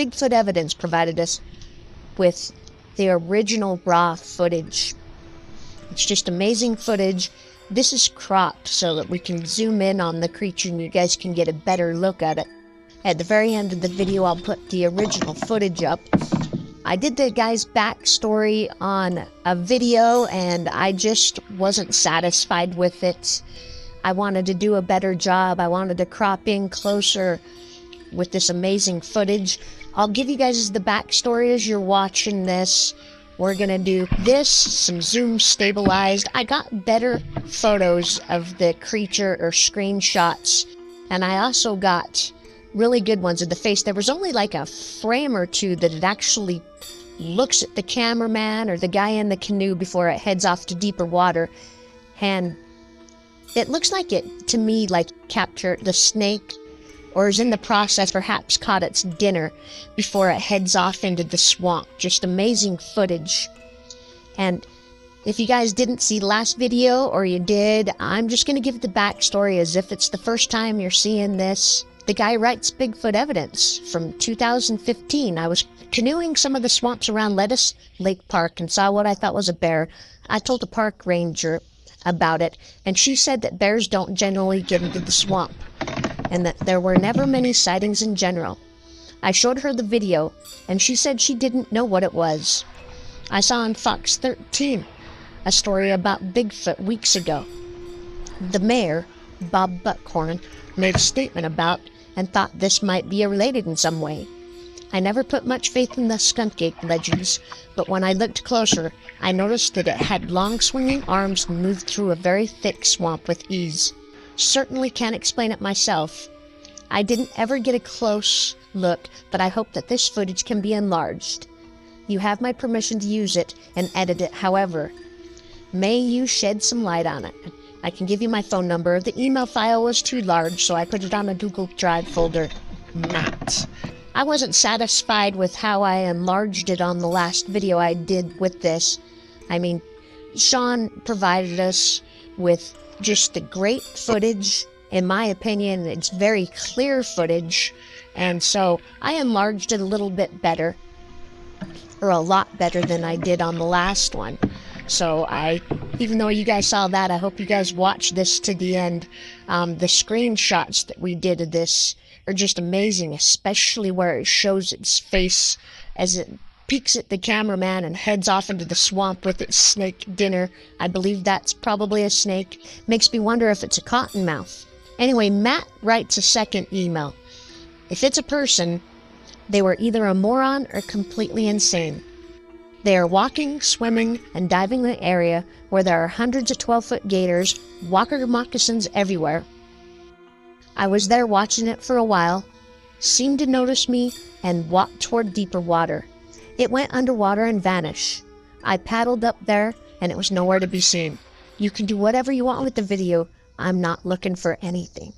Bigfoot Evidence provided us with the original raw footage. It's just amazing footage. This is cropped so that we can zoom in on the creature and you guys can get a better look at it. At the very end of the video, I'll put the original footage up. I did the guy's backstory on a video and I just wasn't satisfied with it. I wanted to do a better job. I wanted to crop in closer with this amazing footage. I'll give you guys the backstory as you're watching this. We're gonna do this, some zoom stabilized. I got better photos of the creature or screenshots, and I also got really good ones of the face. There was only like a frame or two that it actually looks at the cameraman or the guy in the canoe before it heads off to deeper water, and it looks like it, to me, like captured the snake or is in the process, perhaps caught its dinner before it heads off into the swamp. Just amazing footage. And if you guys didn't see the last video, or you did, I'm just going to give the backstory as if it's the first time you're seeing this. The guy writes Bigfoot Evidence from 2015. I was canoeing some of the swamps around Lettuce Lake Park and saw what I thought was a bear. I told the park ranger about it, and she said that bears don't generally get into the swamp, and that there were never many sightings in general. I showed her the video, and she said she didn't know what it was. I saw on Fox 13 a story about Bigfoot weeks ago. The mayor, Bob Buckhorn, made a statement about and thought this might be related in some way. I never put much faith in the skunk ape legends, but when I looked closer, I noticed that it had long swinging arms and moved through a very thick swamp with ease. Certainly can't explain it myself. I didn't ever get a close look, but I hope that this footage can be enlarged. You have my permission to use it and edit it however. May you shed some light on it. I can give you my phone number. The email file was too large, so I put it on a Google Drive folder. Not. I wasn't satisfied with how I enlarged it on the last video I did with this. I mean, Sean provided us with just the great footage. In my opinion, it's very clear footage, and so I enlarged it a little bit better, or a lot better than I did on the last one. So even though you guys saw that, I hope you guys watch this to the end. The screenshots that we did of this are just amazing, especially where it shows its face as it peeks at the cameraman and heads off into the swamp with its snake dinner. I believe that's probably a snake. Makes me wonder if it's a cottonmouth. Anyway, Matt writes a second email. If it's a person, they were either a moron or completely insane. They are walking, swimming, and diving in an area where there are hundreds of 12-foot gators, walker moccasins everywhere. I was there watching it for a while, seemed to notice me, and walked toward deeper water. It went underwater and vanished. I paddled up there, and it was nowhere to be seen. You can do whatever you want with the video. I'm not looking for anything.